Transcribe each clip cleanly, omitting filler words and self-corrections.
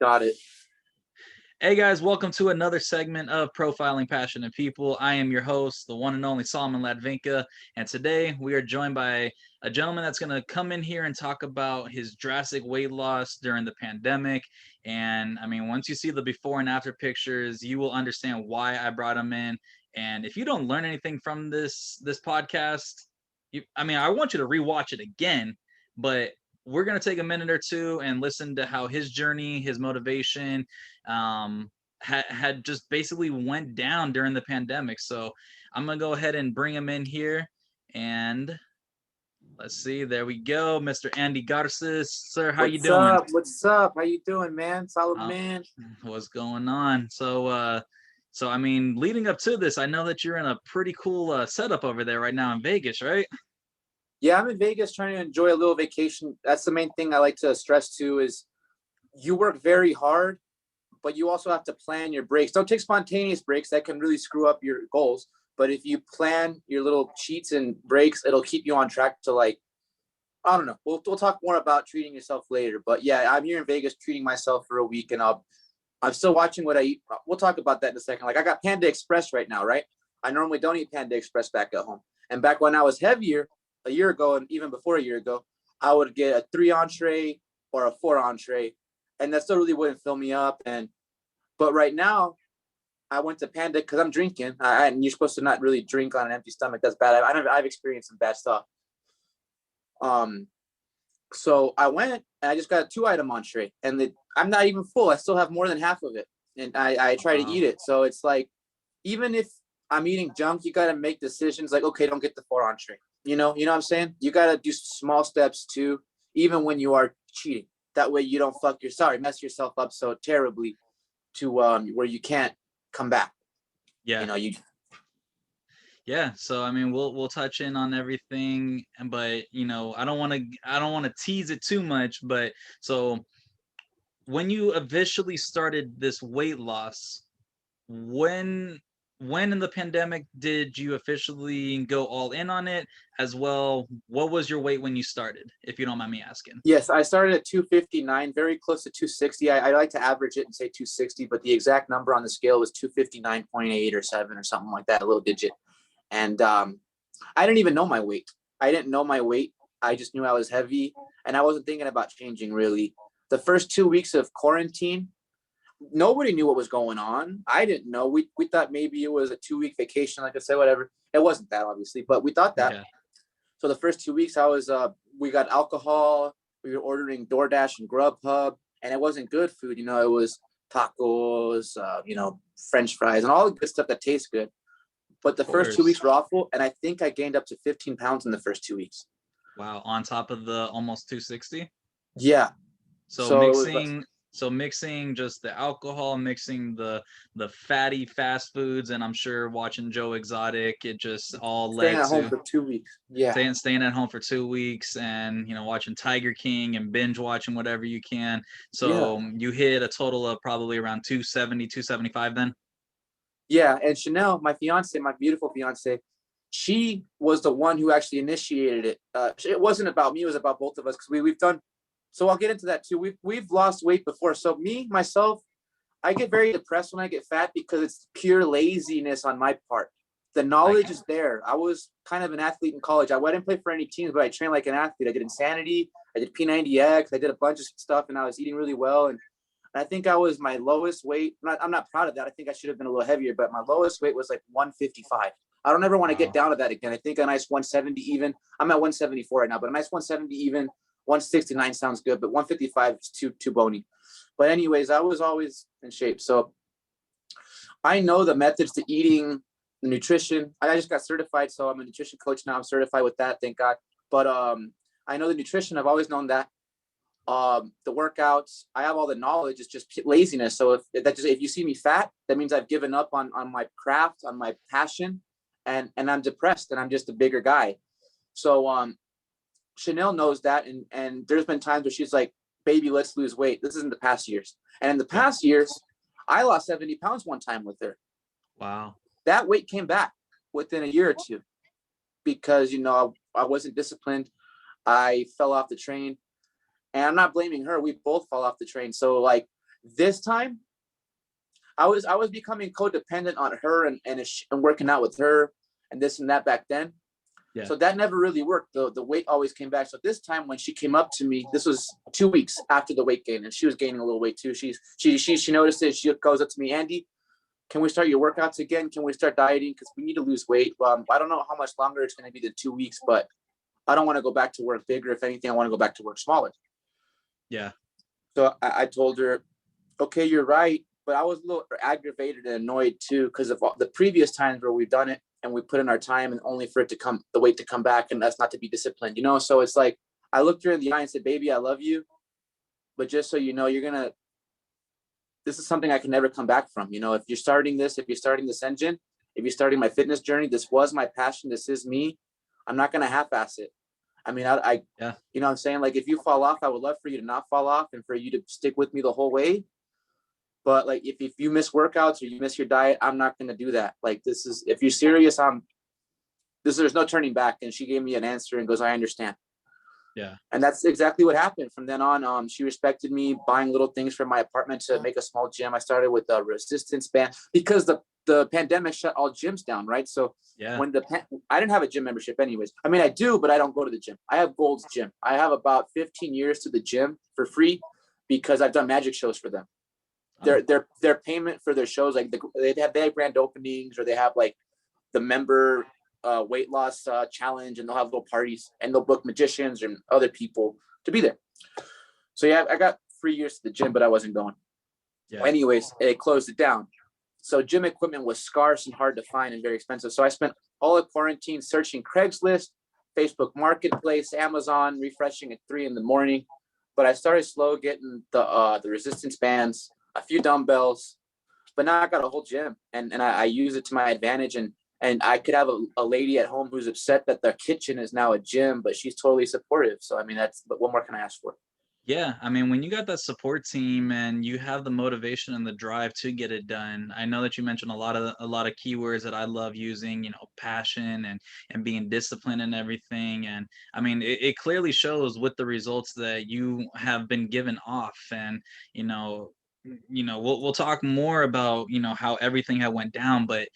Got it. Hey guys, welcome to another segment of Profiling Passionate People. I am your host, the one and only Solomon Ladvinka, and today we are joined by a gentleman that's going to come in here and talk about his drastic weight loss during the pandemic. And I mean, once you see the before and after pictures, you will understand why I brought him in. And if you don't learn anything from this podcast, I want you to rewatch it again, but we're going to take a minute or two and listen to how his journey, his motivation, had just basically went down during the pandemic. So I'm going to go ahead and bring him in here. And let's see, there we go. Mr. Andy Garces. Sir, how you doing? What's up? How you doing, man? Solid Uh, man. what's going on? So I mean, leading up to this, I know that you're in a pretty cool setup over there right now in Vegas, right? Yeah, I'm in Vegas trying to enjoy a little vacation. That's the main thing I like to stress too is you work very hard, but you also have to plan your breaks. Don't take spontaneous breaks. That can really screw up your goals. But if you plan your little cheats and breaks, it'll keep you on track to I don't know. We'll talk more about treating yourself later. But yeah, I'm here in Vegas treating myself for a week and I'm still watching what I eat. We'll talk about that in a second. Like I got Panda Express right now, right? I normally don't eat Panda Express back at home. And back when I was heavier a year ago and even before a year ago, I would get a 3 entree or a 4 entree. And that still really wouldn't fill me up. But right now, I went to Panda because I'm drinking. And you're supposed to not really drink on an empty stomach. That's bad. I've experienced some bad stuff. So I went and I just got a 2-item entree, and I'm not even full. I still have more than half of it, and I try to eat it. So it's like, even if I'm eating junk, you got to make decisions. Like, okay, don't get the 4 entree. You know what I'm saying? You got to do small steps too, even when you are cheating. That way you don't mess yourself up so terribly to where you can't come back. Yeah. Yeah, so I mean, we'll touch in on everything, but I don't want to tease it too much, but so when you officially started this weight loss, when in the pandemic did you officially go all in on it as well? What was your weight when you started, if you don't mind me asking? Yes, I started at 259, very close to 260. I like to average it and say 260, but the exact number on the scale was 259.8 or 7 or something like that, a little digit. And I didn't even know my weight. I didn't know my weight. I just knew I was heavy, and I wasn't thinking about changing really. The first 2 weeks of quarantine, nobody knew what was going on. I didn't know. We thought maybe it was a 2-week vacation, like I said, whatever. It wasn't that, obviously, but we thought that. Yeah. So the first 2 weeks, we got alcohol. We were ordering DoorDash and Grubhub, and it wasn't good food. It was tacos, French fries, and all the good stuff that tastes good. But the first 2 weeks were awful, and I think I gained up to 15 pounds in the first 2 weeks. Wow, on top of the almost 260? Yeah. So mixing just the alcohol, mixing the fatty fast foods, and I'm sure watching Joe Exotic, it just all led to staying at home for 2 weeks. Yeah. Staying at home for 2 weeks and watching Tiger King and binge watching whatever you can. So you hit a total of probably around 270, 275 then? Yeah, and Chanel, my fiance, my beautiful fiance, she was the one who actually initiated it. It wasn't about me; it was about both of us because we've done. So I'll get into that too. We've lost weight before. So myself, I get very depressed when I get fat because it's pure laziness on my part. The knowledge is there. I was kind of an athlete in college. I didn't play for any teams, but I trained like an athlete. I did Insanity, I did P90X, I did a bunch of stuff, and I was eating really well. And I think I was my lowest weight. I'm not proud of that. I think I should have been a little heavier, but my lowest weight was like 155. I don't ever want to get down to that again. I think a nice 170 even. I'm at 174 right now, but a nice 170 even. 169 sounds good, but 155 is too bony. But anyways, I was always in shape. So I know the methods to eating, the nutrition. I just got certified, so I'm a nutrition coach now. I'm certified with that, thank God. But I know the nutrition. I've always known that. The workouts, I have all the knowledge. It's just laziness. So if you see me fat, that means I've given up on my craft, on my passion, and I'm depressed and I'm just a bigger guy. So Chanel knows that, and there's been times where she's like, baby, let's lose weight. This is in the past years. And in the past years, I lost 70 pounds one time with her. Wow. That weight came back within a year or two because, I wasn't disciplined. I fell off the train. And I'm not blaming her. We both fall off the train. So This time, I was becoming codependent on her and working out with her and this and that back then. Yeah. So that never really worked. The weight always came back. So this time when she came up to me, this was 2 weeks after the weight gain, and she was gaining a little weight too. She noticed it. She goes up to me, Andy, can we start your workouts again? Can we start dieting? Because we need to lose weight. I don't know how much longer it's going to be than 2 weeks, but I don't want to go back to work bigger. If anything, I want to go back to work smaller. Yeah. So I told her, okay, you're right. But I was a little aggravated and annoyed too, because of the previous times where we've done it and we put in our time and only for it to come, the weight to come back, and that's not to be disciplined, you know? So it's like, I looked her in the eye and said, baby, I love you. But just so you know, this is something I can never come back from. You know, if you're starting this engine, if you're starting my fitness journey, this was my passion. This is me. I'm not going to half-ass it. I mean, yeah. You know what I'm saying? Like, if you fall off, I would love for you to not fall off and for you to stick with me the whole way. But like, if you miss workouts or you miss your diet, I'm not going to do that. Like, if you're serious, there's no turning back. And she gave me an answer and goes, I understand. Yeah. And that's exactly what happened. From then on, she respected me buying little things for my apartment to make a small gym. I started with a resistance band because the pandemic shut all gyms down, right? So yeah. when I didn't have a gym membership anyways. I mean, I do, but I don't go to the gym. I have Gold's Gym. I have about 15 years to the gym for free because I've done magic shows for them. Their payment for their shows, like they have grand openings, or they have like the member weight loss challenge, and they'll have little parties and they'll book magicians and other people to be there. So yeah, I got 3 years to the gym, but I wasn't going. Yeah. Anyways, it closed it down. So gym equipment was scarce and hard to find and very expensive. So I spent all of quarantine searching Craigslist, Facebook Marketplace, Amazon, refreshing at 3 a.m. But I started slow getting the resistance bands, a few dumbbells, but now I got a whole gym, and I use it to my advantage. And I could have a lady at home who's upset that their kitchen is now a gym, but she's totally supportive. So, I mean, but what more can I ask for? Yeah, I mean, when you got that support team and you have the motivation and the drive to get it done, I know that you mentioned a lot of keywords that I love using, you know, passion and being disciplined and everything. And I mean, it clearly shows with the results that you have been given off. And we'll talk more about how everything had went down, but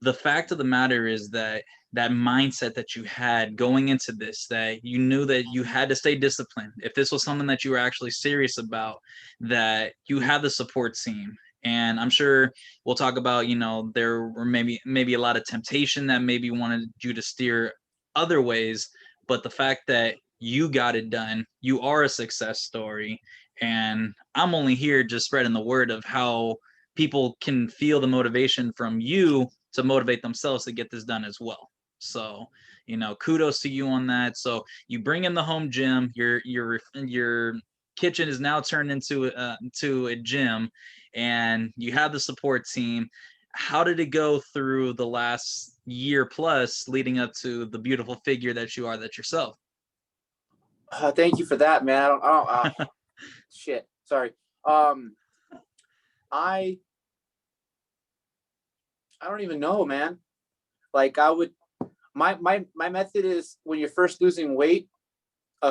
the fact of the matter is that mindset that you had going into this, that you knew that you had to stay disciplined. If this was something that you were actually serious about, that you had the support team. And I'm sure we'll talk about, there were maybe a lot of temptation that maybe wanted you to steer other ways, but the fact that you got it done, you are a success story. And I'm only here just spreading the word of how people can feel the motivation from you to motivate themselves to get this done as well. So, kudos to you on that. So you bring in the home gym, your kitchen is now turned into a gym, and you have the support team. How did it go through the last year plus leading up to the beautiful figure that you are yourself? Thank you for that, man. I don't shit. Sorry. I don't even know, man. Like, my method is, when you're first losing weight,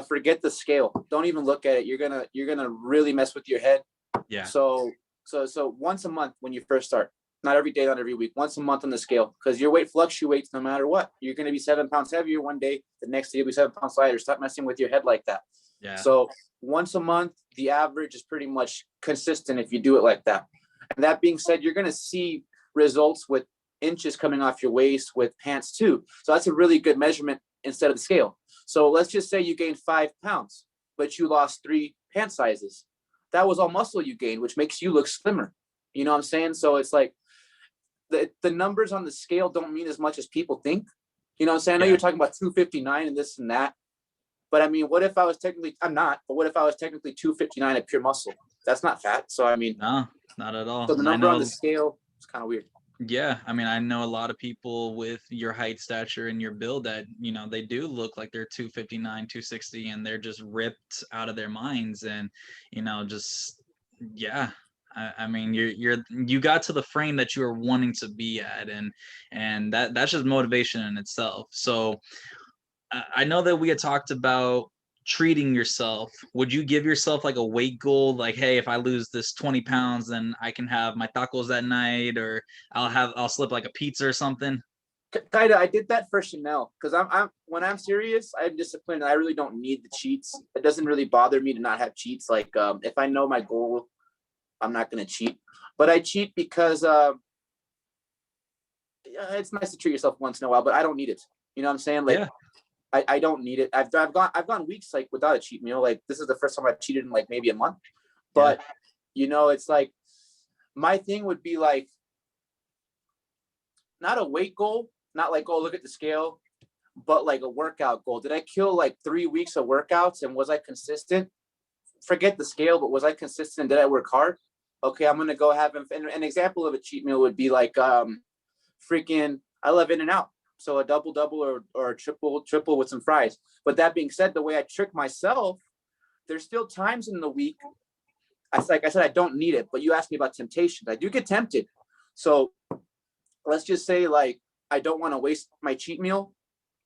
forget the scale. Don't even look at it. You're gonna really mess with your head. Yeah. So once a month when you first start, not every day, not every week, once a month on the scale, because your weight fluctuates no matter what. You're gonna be 7 pounds heavier one day, the next day you'll be 7 pounds lighter. Stop messing with your head like that. Yeah. So once a month, the average is pretty much consistent if you do it like that. And that being said, you're gonna see results with inches coming off your waist with pants too. So that's a really good measurement instead of the scale. So let's just say you gained 5 pounds, but you lost 3 pant sizes. That was all muscle you gained, which makes you look slimmer. You know what I'm saying? So it's like the numbers on the scale don't mean as much as people think. You know what I'm saying? I know you're talking about 259 and this and that. But I mean, what if I was technically, I'm not, but what if I was technically 259 of pure muscle? That's not fat. So, I mean, no, not at all. So the number on the scale is kind of weird. Yeah, I mean, I know a lot of people with your height, stature, and your build that, they do look like they're 259, 260, and they're just ripped out of their minds. And, just, yeah. I mean, you got to the frame that you were wanting to be at, and that's just motivation in itself. So I know that we had talked about treating yourself, would you give yourself like a weight goal? Like, hey, if I lose this 20 pounds, then I can have my tacos that night, or I'll slip like a pizza or something. Kinda, I did that for Chanel because I'm when I'm serious, I'm disciplined. I really don't need the cheats. It doesn't really bother me to not have cheats. Like if I know my goal, I'm not gonna cheat. But I cheat because it's nice to treat yourself once in a while, but I don't need it. You know what I'm saying? Like Yeah. I don't need it. I've gone weeks like without a cheat meal. Like this is the first time I've cheated in like maybe a month. But it's like my thing would be like not a weight goal, not like, oh, look at the scale, but like a workout goal. Did I kill like 3 weeks of workouts and was I consistent? Forget the scale, but was I consistent? Did I work hard? Okay, I'm gonna go have an example of a cheat meal would be like freaking I love In-N-Out. So a double or a triple with some fries. But that being said, the way I trick myself, there's still times in the week. Like I said, I don't need it, but you asked me about temptations. I do get tempted. So let's just say like I don't want to waste my cheat meal,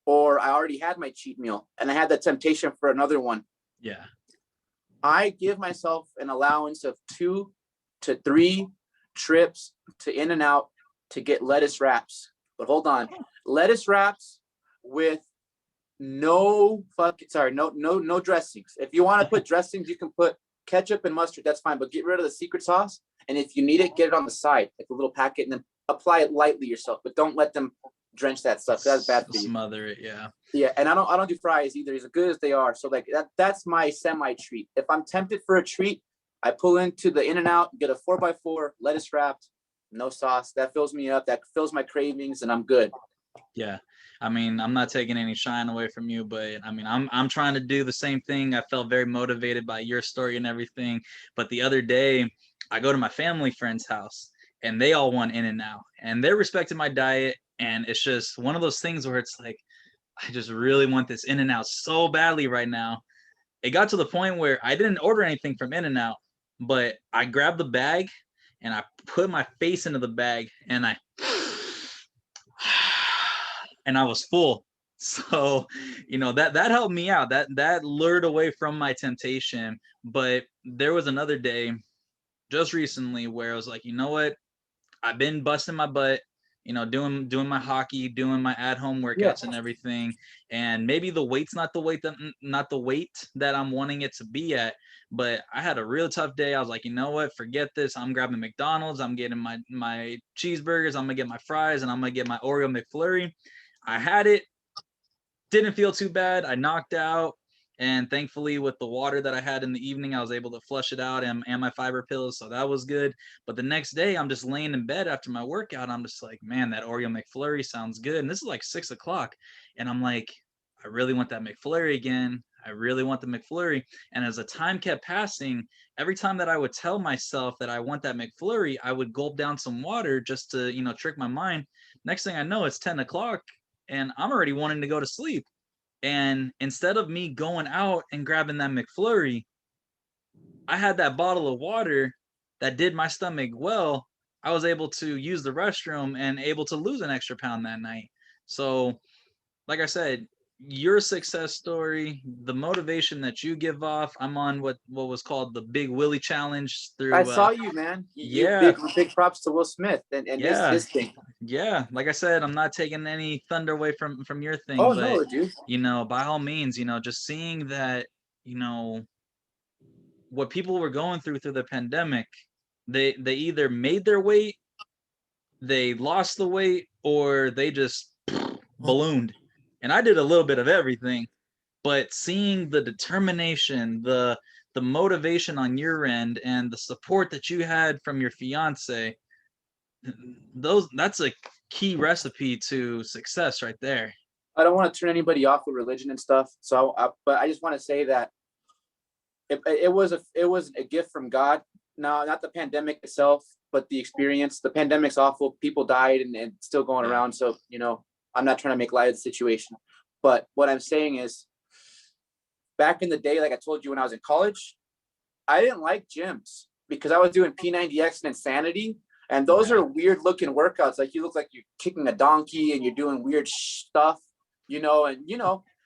or I already had my cheat meal and I had the temptation for another one. Yeah. I give myself an allowance of 2 to 3 trips to In-N-Out to get lettuce wraps. But hold on, lettuce wraps with no dressings. If you want to put dressings, you can put ketchup and mustard. That's fine, but get rid of the secret sauce. And if you need it, get it on the side, like a little packet, and then apply it lightly yourself. But don't let them drench that stuff. That's bad for you. Smother it, yeah. Yeah, and I don't do fries either, as good as they are. So like that's my semi treat. If I'm tempted for a treat, I pull into the In-N-Out, get a 4x4 lettuce wrapped, no sauce. That fills me up. That fills my cravings, and I'm good. Yeah. I mean, I'm not taking any shine away from you, but I mean, I'm trying to do the same thing. I felt very motivated by your story and everything. But the other day, I go to my family friend's house and they all want In-N-Out and they're respecting my diet. And it's just one of those things where it's like, I just really want this In-N-Out so badly right now. It got to the point where I didn't order anything from In-N-Out, but I grabbed the bag and I put my face into the bag and I was full. So, that helped me out. That lured away from my temptation. But there was another day just recently where I was like, you know what? I've been busting my butt, doing my hockey, doing my at-home workouts and everything. And maybe the weight's not the weight that I'm wanting it to be at. But I had a real tough day. I was like, you know what? Forget this. I'm grabbing McDonald's. I'm getting my cheeseburgers. I'm gonna get my fries, and I'm gonna get my Oreo McFlurry. I had it, didn't feel too bad. I knocked out, and thankfully with the water that I had in the evening, I was able to flush it out and my fiber pills, so that was good. But the next day, I'm just laying in bed after my workout. I'm just like, man, that Oreo McFlurry sounds good. And this is like 6 o'clock, and I'm like, I really want that McFlurry again. I really want the McFlurry. And as the time kept passing, every time that I would tell myself that I want that McFlurry, I would gulp down some water just to, trick my mind. Next thing I know, it's 10 o'clock and I'm already wanting to go to sleep. And instead of me going out and grabbing that McFlurry, I had that bottle of water that did my stomach well. I was able to use the restroom and able to lose an extra pound that night. So, like I said, your success story, the motivation that you give off. I'm on what was called the Big Willie Challenge through. I saw you, man. You Yeah, big props to Will Smith and yeah, his thing. yeah. Like I said, I'm not taking any thunder away from your thing, Oh but no, dude. by all means, just seeing that, what people were going through the pandemic, they either made their weight, they lost the weight, or they just ballooned. And I did a little bit of everything. But seeing the determination, the motivation on your end, and the support that you had from your fiance, that's a key recipe to success right there. I don't want to turn anybody off with religion and stuff. So, but I just want to say that it was a gift from God. No, not the pandemic itself, but the experience. The pandemic's awful. People died and it's still going around. So, I'm not trying to make light of the situation. But what I'm saying is, back in the day, like I told you when I was in college, I didn't like gyms because I was doing P90X and Insanity. And those are weird looking workouts. Like you look like you're kicking a donkey and you're doing weird stuff, and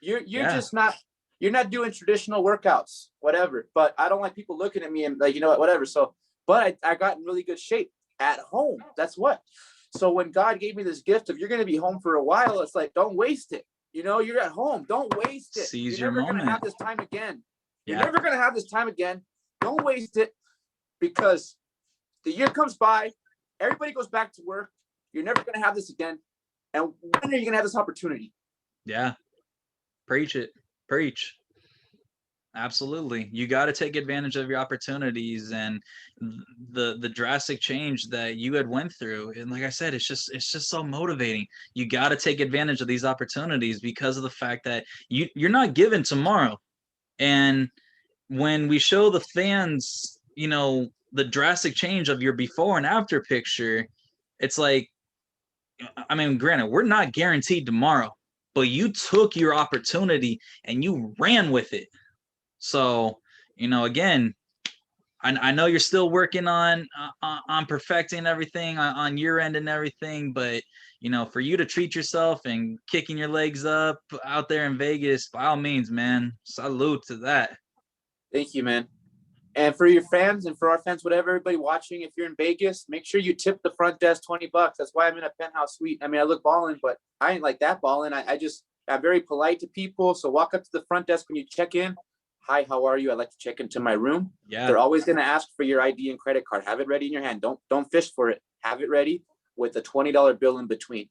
you're just not, you're not doing traditional workouts, whatever. But I don't like people looking at me and like, you know what, whatever. So, but I got in really good shape at home. That's what. So when God gave me this gift of you're going to be home for a while, it's like, don't waste it. You know, you're at home. Don't waste it. Seize You're your never going to moment. have this time again. You're Yeah. never going to have this time again. Don't waste it, because the year comes by, everybody goes back to work. You're never going to have this again. And when are you going to have this opportunity? Yeah. Preach it. Preach. Absolutely. You got to take advantage of your opportunities and the drastic change that you had went through. And like I said, it's just so motivating. You got to take advantage of these opportunities because of the fact that you're not given tomorrow. And when we show the fans, you know, the drastic change of your before and after picture, it's like, I mean, granted, we're not guaranteed tomorrow, but you took your opportunity and you ran with it. So, you know, again, I know you're still working on perfecting everything on your end and everything, but you know, for you to treat yourself and kicking your legs up out there in Vegas, by all means, man, salute to that. Thank you, man. And for your fans and for our fans, whatever, everybody watching, if you're in Vegas, make sure you tip the front desk $20. That's why I'm in a penthouse suite. I mean, I look balling, but I ain't like that balling. I'm very polite to people. So walk up to the front desk when you check in. Hi, how are you? I'd like to check into my room. Yeah. They're always going to ask for your ID and credit card. Have it ready in your hand. Don't fish for it. Have it ready with a $20 bill in between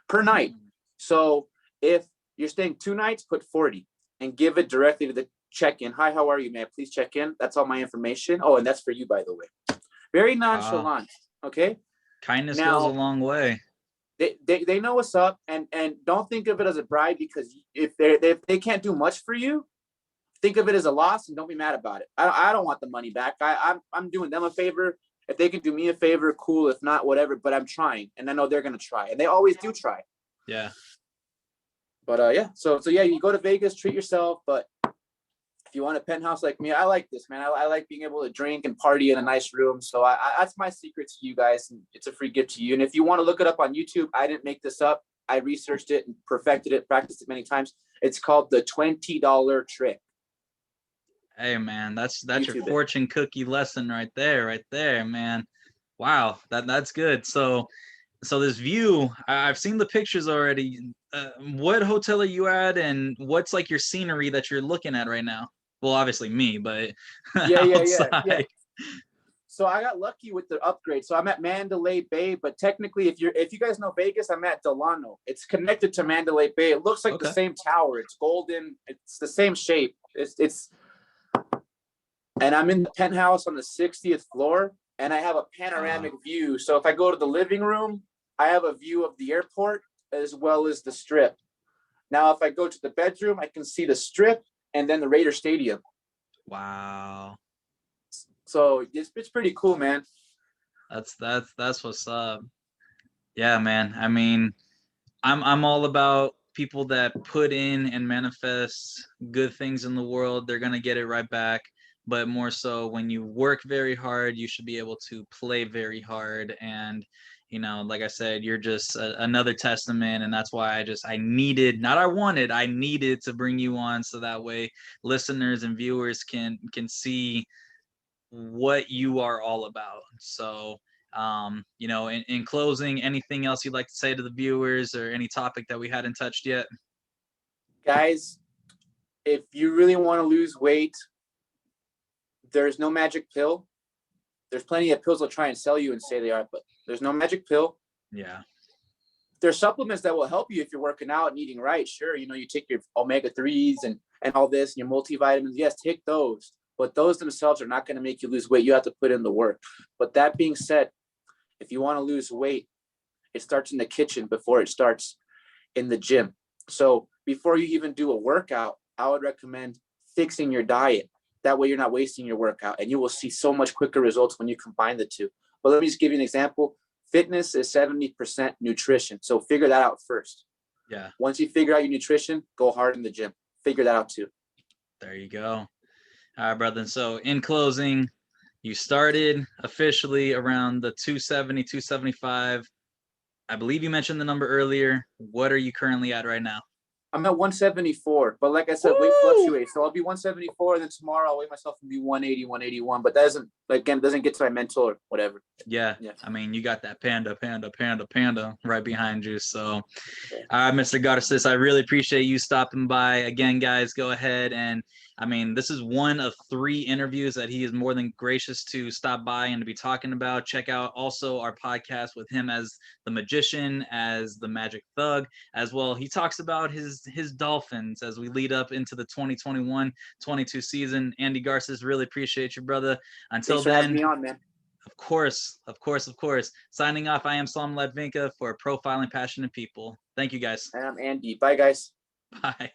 per night. So if you're staying 2 nights, put 40 and give it directly to the check-in. Hi, how are you? May I please check in? That's all my information. Oh, and that's for you, by the way. Very nonchalant. Okay. Kindness now, goes a long way. They know what's up, and don't think of it as a bribe, because if they can't do much for you, think of it as a loss and don't be mad about it. I don't want the money back. I'm doing them a favor. If they can do me a favor, cool. If not, whatever. But I'm trying, and I know they're gonna try, and they always do try. Yeah. But yeah, so yeah, you go to Vegas, treat yourself. But if you want a penthouse like me, I like this, man. I like being able to drink and party in a nice room. So that's my secret to you guys, and it's a free gift to you. And if you want to look it up on YouTube, I didn't make this up. I researched it and perfected it, practiced it many times. It's called the $20 trick. Hey man, that's YouTube your fortune cookie lesson right there, man. Wow, that's good. So this view, I've seen the pictures already. What hotel are you at, and what's like your scenery that you're looking at right now? Well, obviously me, but yeah. So I got lucky with the upgrade. So I'm at Mandalay Bay, but technically, if you guys know Vegas, I'm at Delano. It's connected to Mandalay Bay. It looks like the same tower. It's golden. It's the same shape. And I'm in the penthouse on the 60th floor, and I have a panoramic view. So if I go to the living room, I have a view of the airport as well as the Strip. Now, if I go to the bedroom, I can see the Strip and then the Raider Stadium. Wow. So it's pretty cool, man. That's what's up. Yeah, man. I mean, I'm all about people that put in and manifest good things in the world. They're gonna get it right back. But more so, when you work very hard, you should be able to play very hard. And you know, like I said, you're just another testament, and that's why I needed, not I wanted, I needed to bring you on, so that way listeners and viewers can see what you are all about. So you know, in closing, anything else you'd like to say to the viewers, or any topic that we hadn't touched yet? Guys, if you really want to lose weight, there's no magic pill. There's plenty of pills they'll try and sell you and say they are, but there's no magic pill. Yeah. There's supplements that will help you if you're working out and eating right. Sure, you know, you take your omega-3s and all this, and your multivitamins. Yes, take those. But those themselves are not going to make you lose weight. You have to put in the work. But that being said, if you want to lose weight, it starts in the kitchen before it starts in the gym. So before you even do a workout, I would recommend fixing your diet. That way you're not wasting your workout, and you will see so much quicker results when you combine the two. But let me just give you an example. Fitness is 70% nutrition. So figure that out first. Yeah. Once you figure out your nutrition, go hard in the gym. Figure that out too. There you go. All right, brother. So in closing, you started officially around the 270, 275. I believe you mentioned the number earlier. What are you currently at right now? I'm at 174, but like I said, weight fluctuates. So I'll be 174, and then tomorrow I'll weigh myself and be 180, 181. But that doesn't, again, doesn't get to my mental or whatever. Yeah. I mean, you got that panda right behind you. So, all right, Mr. Garces, I really appreciate you stopping by. Again, guys, go ahead and, I mean, this is one of 3 interviews that he is more than gracious to stop by and to be talking about. Check out also our podcast with him as the magician, as the magic thug, as well. He talks about his Dolphins as we lead up into the 2021-22 season. Andy Garces, really appreciate you, brother. Until Thanks for then, having me on, man. Of course. Signing off, I am Solomon Latvinka for Profiling Passionate People. Thank you, guys. And I'm Andy. Bye, guys. Bye.